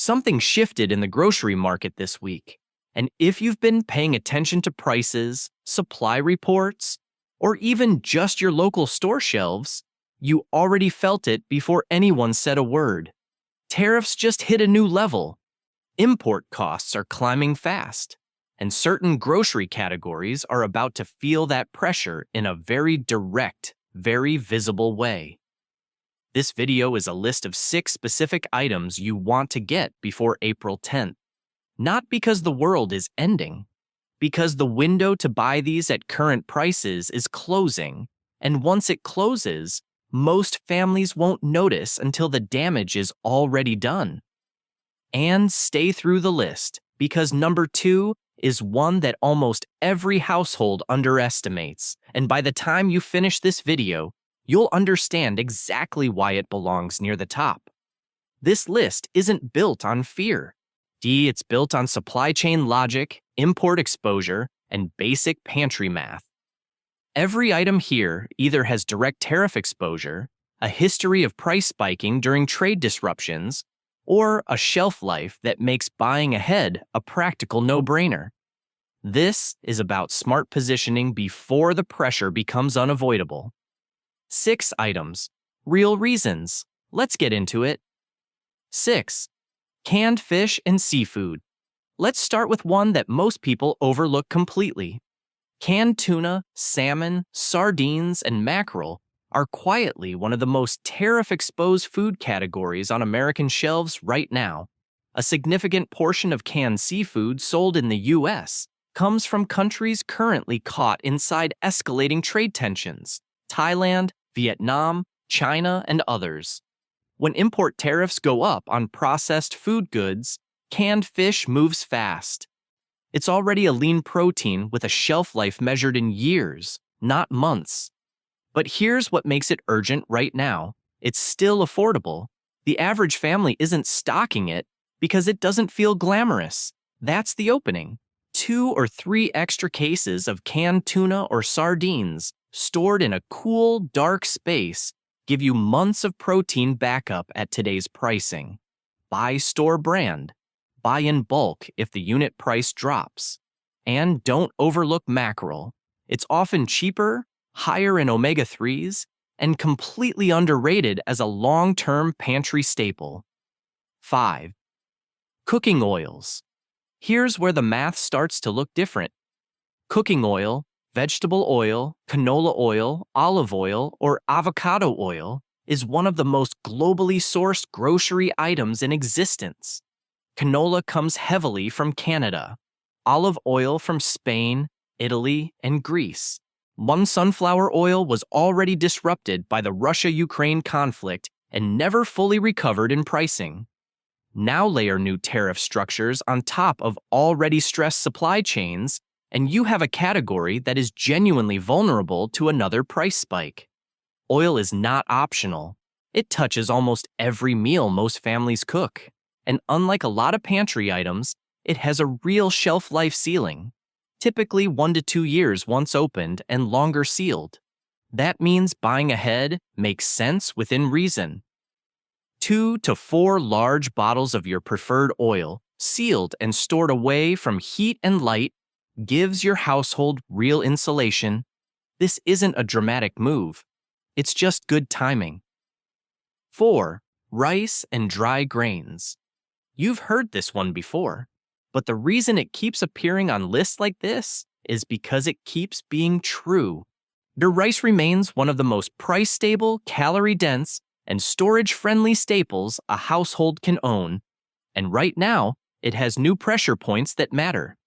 Something shifted in the grocery market this week, and if you've been paying attention to prices, supply reports, or even just your local store shelves, you already felt it before anyone said a word. Tariffs just hit a new level. Import costs are climbing fast, and certain grocery categories are about to feel that pressure in a very direct, very visible way. This video is a list of 6 specific items you want to get before April 10th. Not because the world is ending, because the window to buy these at current prices is closing, and once it closes, most families won't notice until the damage is already done. And stay through the list, because number 2 is one that almost every household underestimates, and by the time you finish this video, you'll understand exactly why it belongs near the top. This list isn't built on fear. It's built on supply chain logic, import exposure, and basic pantry math. Every item here either has direct tariff exposure, a history of price spiking during trade disruptions, or a shelf life that makes buying ahead a practical no-brainer. This is about smart positioning before the pressure becomes unavoidable. 6 items. Real reasons. Let's get into it. 6. Canned fish and seafood. Let's start with one that most people overlook completely. Canned tuna, salmon, sardines, and mackerel are quietly one of the most tariff-exposed food categories on American shelves right now. A significant portion of canned seafood sold in the U.S. comes from countries currently caught inside escalating trade tensions: Thailand, Vietnam, China, and others. When import tariffs go up on processed food goods, canned fish moves fast. It's already a lean protein with a shelf life measured in years, not months. But here's what makes it urgent right now. It's still affordable. The average family isn't stocking it because it doesn't feel glamorous. That's the opening. 2 or 3 extra cases of canned tuna or sardines stored in a cool, dark space give you months of protein backup at today's pricing. Buy store brand. Buy in bulk if the unit price drops. And don't overlook mackerel. It's often cheaper, higher in omega-3s, and completely underrated as a long-term pantry staple. 5. Cooking oils. Here's where the math starts to look different. Cooking oil, vegetable oil, canola oil, olive oil, or avocado oil is one of the most globally sourced grocery items in existence. Canola comes heavily from Canada, olive oil from Spain, Italy, and Greece. One sunflower oil was already disrupted by the Russia-Ukraine conflict and never fully recovered in pricing. Now layer new tariff structures on top of already stressed supply chains, and you have a category that is genuinely vulnerable to another price spike. Oil is not optional. It touches almost every meal most families cook. And unlike a lot of pantry items, it has a real shelf life ceiling, typically 1 to 2 years once opened and longer sealed. That means buying ahead makes sense within reason. 2 to 4 large bottles of your preferred oil, sealed and stored away from heat and light, gives your household real insulation. This isn't a dramatic move. It's just good timing. 4. Rice and dry grains. You've heard this one before, but the reason it keeps appearing on lists like this is because it keeps being true. Your rice remains one of the most price-stable, calorie-dense, and storage-friendly staples a household can own, and right now, it has new pressure points that matter.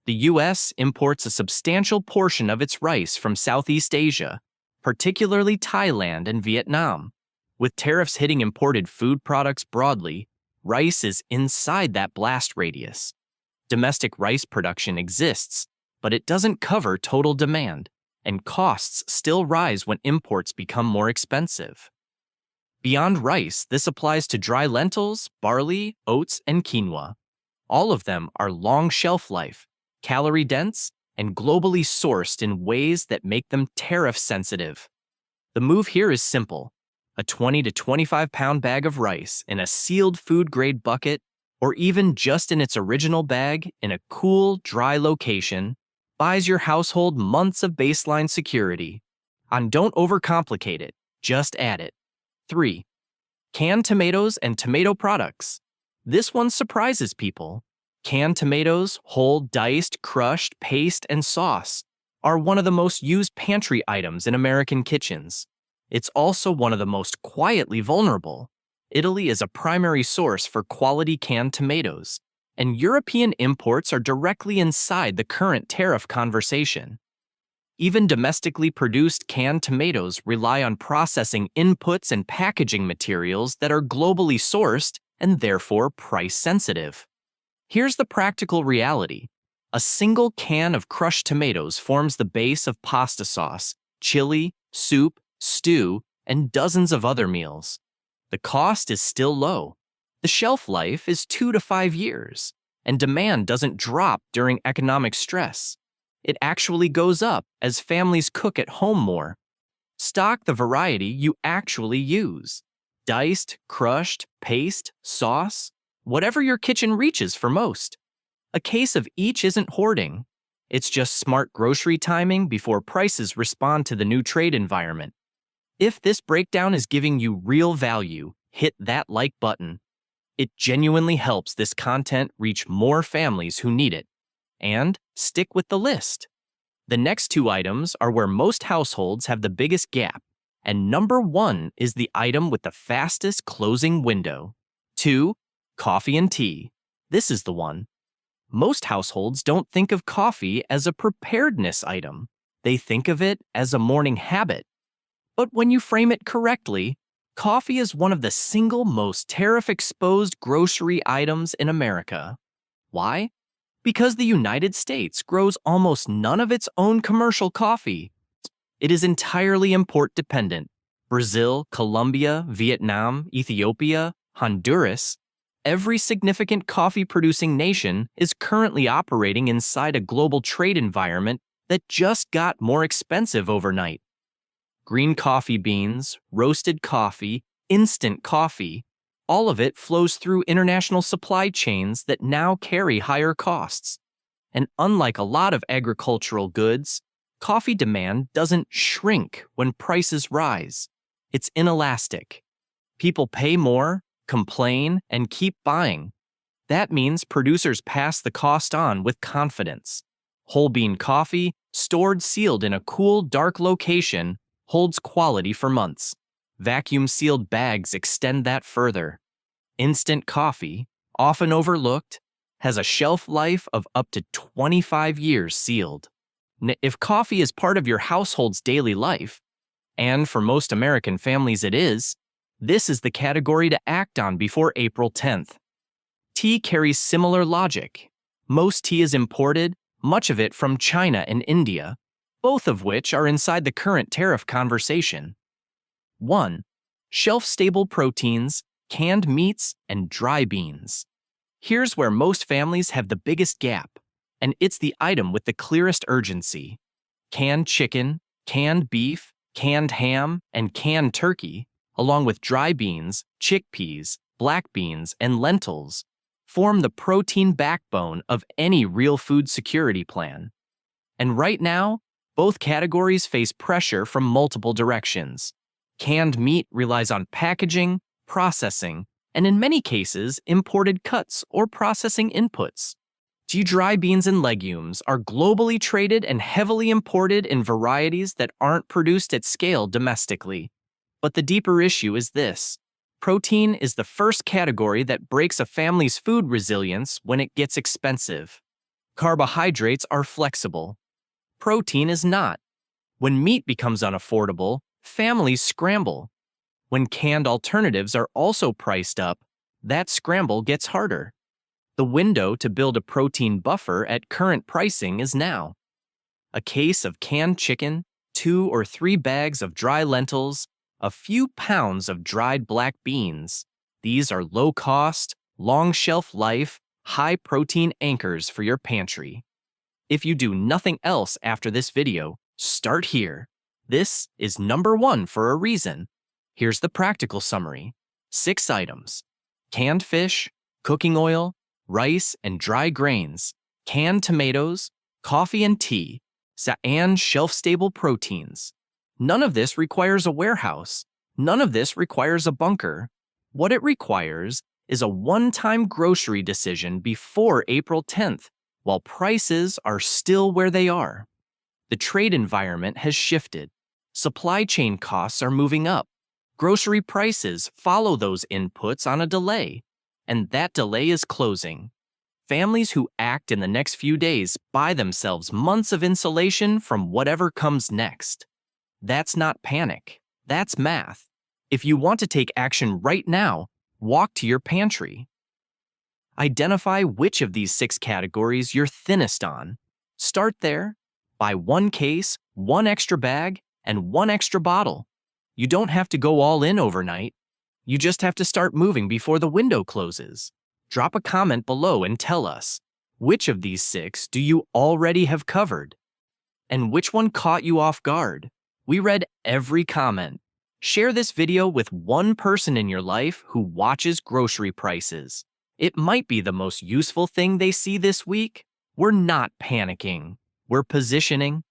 The U.S. imports a substantial portion of its rice from Southeast Asia, particularly Thailand and Vietnam. With tariffs hitting imported food products broadly, rice is inside that blast radius. Domestic rice production exists, but it doesn't cover total demand, and costs still rise when imports become more expensive. Beyond rice, this applies to dry lentils, barley, oats, and quinoa. All of them are long shelf life, calorie-dense, and globally sourced in ways that make them tariff-sensitive. The move here is simple. A 20 to 25 pound bag of rice in a sealed food-grade bucket or even just in its original bag in a cool, dry location, buys your household months of baseline security. And don't overcomplicate it, just add it. 3. Canned tomatoes and tomato products. This one surprises people. Canned tomatoes, whole, diced, crushed, paste, and sauce, are one of the most used pantry items in American kitchens. It's also one of the most quietly vulnerable. Italy is a primary source for quality canned tomatoes, and European imports are directly inside the current tariff conversation. Even domestically produced canned tomatoes rely on processing inputs and packaging materials that are globally sourced and therefore price-sensitive. Here's the practical reality. A single can of crushed tomatoes forms the base of pasta sauce, chili, soup, stew, and dozens of other meals. The cost is still low. The shelf life is 2 to 5 years, and demand doesn't drop during economic stress. It actually goes up as families cook at home more. Stock the variety you actually use. Diced, crushed, paste, sauce, whatever your kitchen reaches for most. A case of each isn't hoarding. It's just smart grocery timing before prices respond to the new trade environment. If this breakdown is giving you real value, hit that like button. It genuinely helps this content reach more families who need it. And stick with the list. The next 2 items are where most households have the biggest gap, and number 1 is the item with the fastest closing window. 2. Coffee and tea. This is the one. Most households don't think of coffee as a preparedness item. They think of it as a morning habit. But when you frame it correctly, coffee is one of the single most tariff-exposed grocery items in America. Why? Because the United States grows almost none of its own commercial coffee. It is entirely import-dependent. Brazil, Colombia, Vietnam, Ethiopia, Honduras, every significant coffee-producing nation is currently operating inside a global trade environment that just got more expensive overnight. Green coffee beans, roasted coffee, instant coffee, all of it flows through international supply chains that now carry higher costs. And unlike a lot of agricultural goods, coffee demand doesn't shrink when prices rise. It's inelastic. People pay more, complain, and keep buying. That means producers pass the cost on with confidence. Whole bean coffee, stored sealed in a cool, dark location, holds quality for months. Vacuum-sealed bags extend that further. Instant coffee, often overlooked, has a shelf life of up to 25 years sealed. If coffee is part of your household's daily life, and for most American families it is, this is the category to act on before April 10th. Tea carries similar logic. Most tea is imported, much of it from China and India, both of which are inside the current tariff conversation. 1. Shelf-stable proteins, canned meats, and dry beans. Here's where most families have the biggest gap, and it's the item with the clearest urgency. Canned chicken, canned beef, canned ham, and canned turkey, along with dry beans, chickpeas, black beans, and lentils, form the protein backbone of any real food security plan. And right now, both categories face pressure from multiple directions. Canned meat relies on packaging, processing, and in many cases, imported cuts or processing inputs. Dry beans and legumes are globally traded and heavily imported in varieties that aren't produced at scale domestically. But the deeper issue is this. Protein is the first category that breaks a family's food resilience when it gets expensive. Carbohydrates are flexible. Protein is not. When meat becomes unaffordable, families scramble. When canned alternatives are also priced up, that scramble gets harder. The window to build a protein buffer at current pricing is now. A case of canned chicken, 2 or 3 bags of dry lentils, a few pounds of dried black beans. These are low-cost, long shelf life, high-protein anchors for your pantry. If you do nothing else after this video, start here. This is number 1 for a reason. Here's the practical summary. 6 items. Canned fish, cooking oil, rice and dry grains, canned tomatoes, coffee and tea, and shelf-stable proteins. None of this requires a warehouse. None of this requires a bunker. What it requires is a one-time grocery decision before April 10th, while prices are still where they are. The trade environment has shifted. Supply chain costs are moving up. Grocery prices follow those inputs on a delay, and that delay is closing. Families who act in the next few days buy themselves months of insulation from whatever comes next. That's not panic. That's math. If you want to take action right now, walk to your pantry. Identify which of these 6 categories you're thinnest on. Start there. Buy 1 case, 1 extra bag, and 1 extra bottle. You don't have to go all in overnight. You just have to start moving before the window closes. Drop a comment below and tell us, which of these 6 do you already have covered? And which one caught you off guard? We read every comment. Share this video with one person in your life who watches grocery prices. It might be the most useful thing they see this week. We're not panicking. We're positioning.